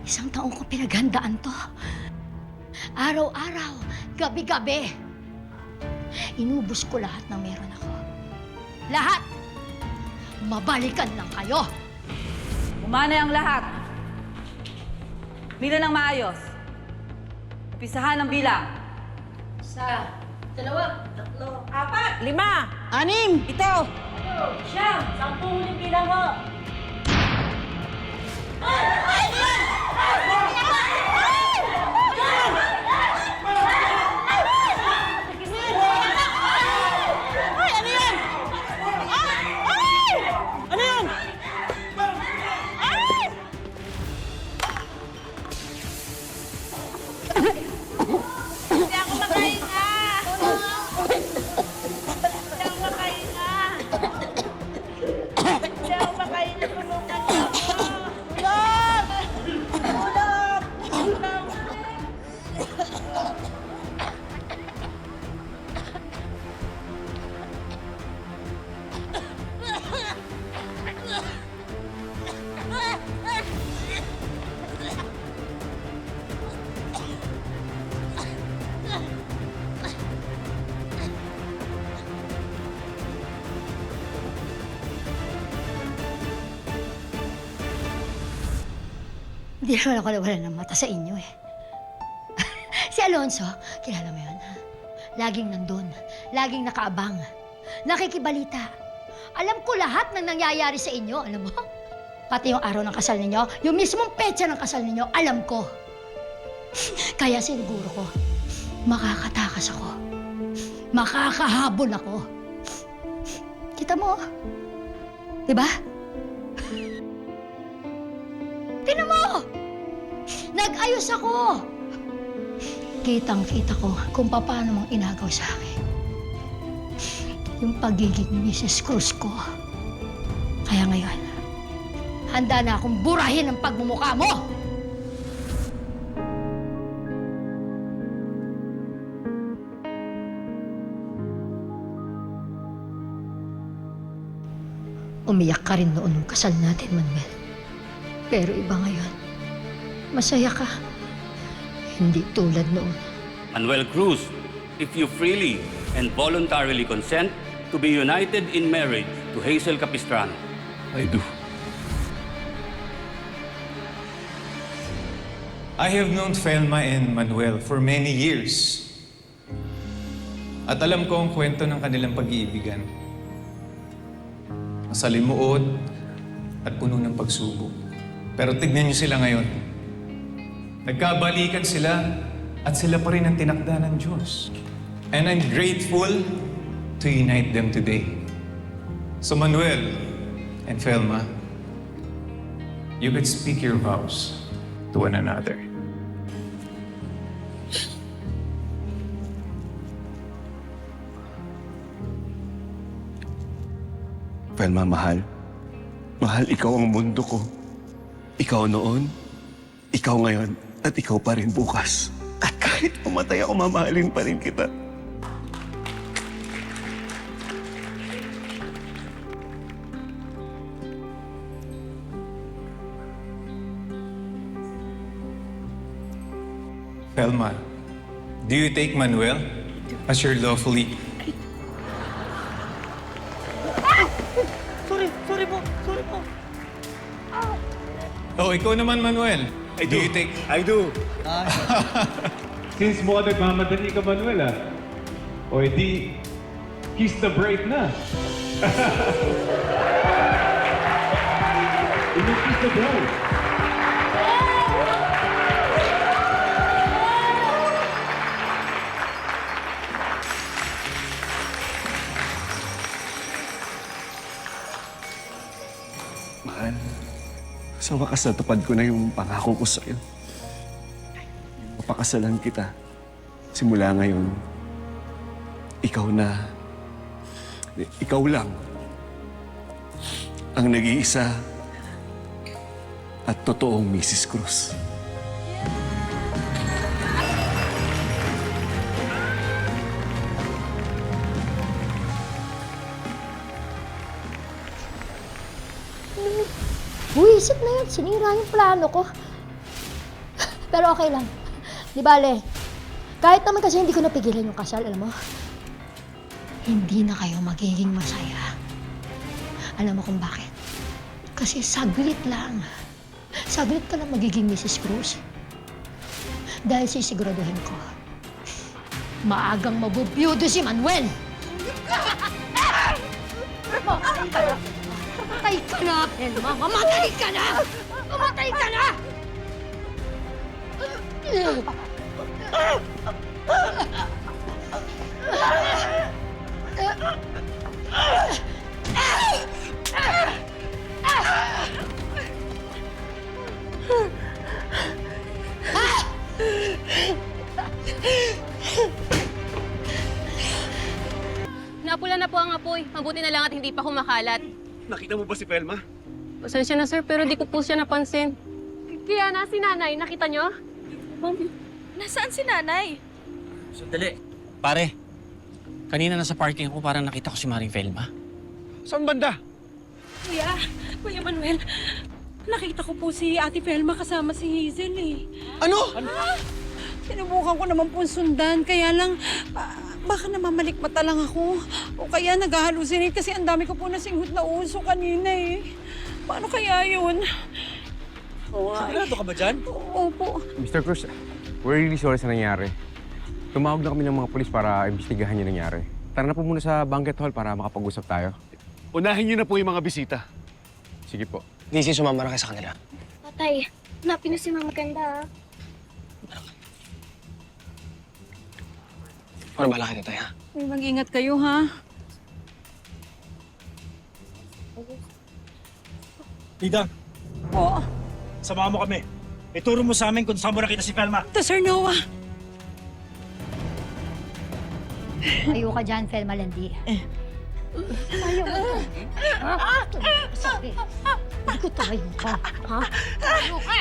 Isang taong ko pinaghandaan to. Araw-araw, gabi-gabi. Inubos ko lahat ng meron ako. Lahat! Mabalikan lang kayo! Umanay ang lahat. Bila ng maayos. Pisahan ang bilang. 1, 2, 3, 4, 5, 6, 7, 10 huling bilang ho. Hindi ako makahinga! Hindi ako makahinga! Hindi ako makahinga! Tulungan niyo ako! Tulong! Tulong! Tulong! Hindi naman ako nawala ng mata sa inyo eh. Si Alonso, kilala mo yun? Laging nandun, laging nakaabang, nakikibalita. Alam ko lahat ng nangyayari sa inyo, alam mo? Pati yung araw ng kasal ninyo, yung mismong petsa ng kasal ninyo, alam ko. Kaya siniguro ko, makakatakas ako. Makakahabol ako. Kita mo, di ba? Tingnan mo! Nag-ayos ako! Kitang-kita ko kung paano mong inagaw sa akin. Yung pagiging Mrs. Cruz ko. Kaya ngayon, handa na akong burahin ang pagmumukha mo! Umiyak ka rin noon nung kasal natin, Manuel. Pero iba ngayon. Masaya ka. Hindi tulad noon. Manuel Cruz, if you freely and voluntarily consent to be united in marriage to Hazel Capistrano. I do. I have known Felma and Manuel for many years. At alam ko ang kwento ng kanilang pag-iibigan. Masalimuot at puno ng pagsubok. Pero tignan niyo sila ngayon. Nagkabalikan sila at sila pa rin ang tinakda ng Diyos. And I'm grateful to unite them today. So Manuel and Felma, you could speak your vows to one another. Felma, mahal. Mahal, ikaw ang mundo ko. Ikaw noon, ikaw ngayon, at ikaw pa rin bukas. At kahit pumatay ako, mamahalin pa rin kita. Felma, do you take Manuel as your lawfully... Sorry po! Oh, ikaw naman, Manuel. Do you take... I do. Since mo nagmamadali ka, Manuel, o edi, kiss the bride na. Kiss the bride. Mahal, sa wakas natupad ko na yung pangako ko sa'yo. Papakasalan kita. Simula ngayon, ikaw na, ikaw lang, ang nag-iisa at totoong Mrs. Cruz. Buwisit na yan. Sinira yung plano ko. Pero okay lang. Di bale, kahit naman kasi hindi ko napigilan yung kasal, alam mo? Hindi na kayo magiging masaya. Alam mo kung bakit? Kasi saglit lang. Saglit ka lang magiging Mrs. Cruz. Dahil sisiguraduhin ko, maagang mabubiyudo si Manuel! Mamatay ka na, Elma! Mamatay ka na! Mamatay ka na! Napula na po ang apoy. Mabuti na lang at hindi pa kumakalat. Nakita mo ba si Felma? Pasensya na, sir, pero di ko po siya napansin. Kaya na, si nanay, nakita nyo? Nasaan si nanay? Sandali. Pare, kanina nasa parking ako parang nakita ko si Maring Felma. Saan banda? Kuya Manuel, nakita ko po si Ate Felma kasama si Hazel eh. Ano? Sinubukan ko naman po sundan, kaya lang baka namamalikmata lang ako. O kaya nag-halusinate kasi ang dami ko po nasinghot na uso kanina eh. Paano kaya yun? Sigurado ka ba dyan? Opo. Mr. Cruz, we're really sorry sa nangyari. Tumawag na kami ng mga polis para imbestigahan yung nangyari. Tara na po muna sa banquet hall para makapag-usap tayo. Unahin niyo na po yung mga bisita. Sige po. Daisy, sumama na kayo sa kanila. Tatay, hanapin na si Mama Ganda. Ano ba lang tayo, ha? Mag-ingat kayo ha. Tita, Po. samahan mo kami. Ituro mo sa amin kung saan mo nakita si Felma. Ito, Sir Noah. Ayaw ka dyan, Felma Landi. Ayaw ka. Ha? Sabi, hindi ko tayo ka. Ha? Ayaw ka!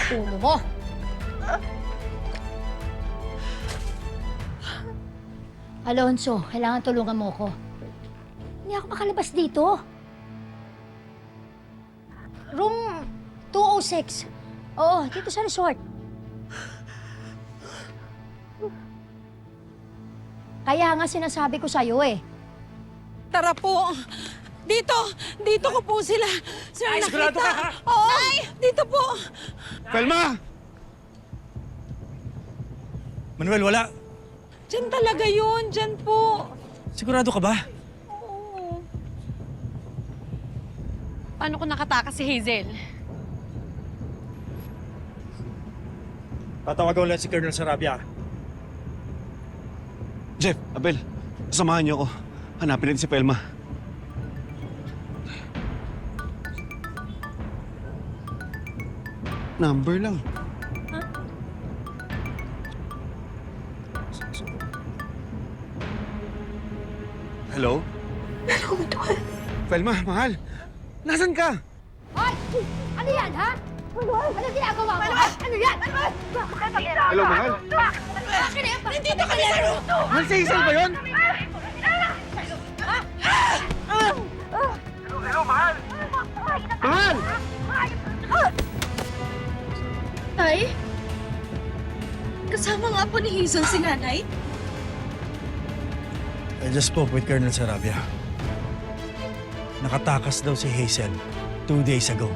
Sa ulo mo! Alonso, kailangan tulungan mo ko. Hindi ako makalabas dito. Room 206. Oo, dito sa resort. Kaya nga sinasabi ko sa'yo eh. Tara po. Dito ko po sila. Sir, Ay, nakita. sigurado ka, ha? Oo, dito po. Felma! Manuel, wala. Diyan talaga yun. Diyan po. Sigurado ka ba? Oo. Paano kung nakatakas si Hazel? Tatawagan ulit si Colonel Sarabia. Jeff, Abel, samahan niyo ako. Hanapin natin si Felma. Number lang. Hello? Hello, Tuan. Felma, mahal. Nasaan ka? Hoy! Ano yan, ha? Ano ginagawa mo, ha? Ano yan? Hello, mahal. Akin na yan! Nandito ka na, Sir. Mahal, si Hazel ba yun? Mahal! Tay? Kasama nga po ni Hazel si nanay? I just spoke with Colonel Sarabia. Nakatakas daw si Hazel 2 days ago.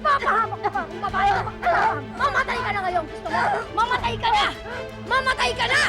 Papahamak na ka! Babae ka! Mamatay ka na ngayon! Gusto mo? Mamatay ka na! Mamatay ka na!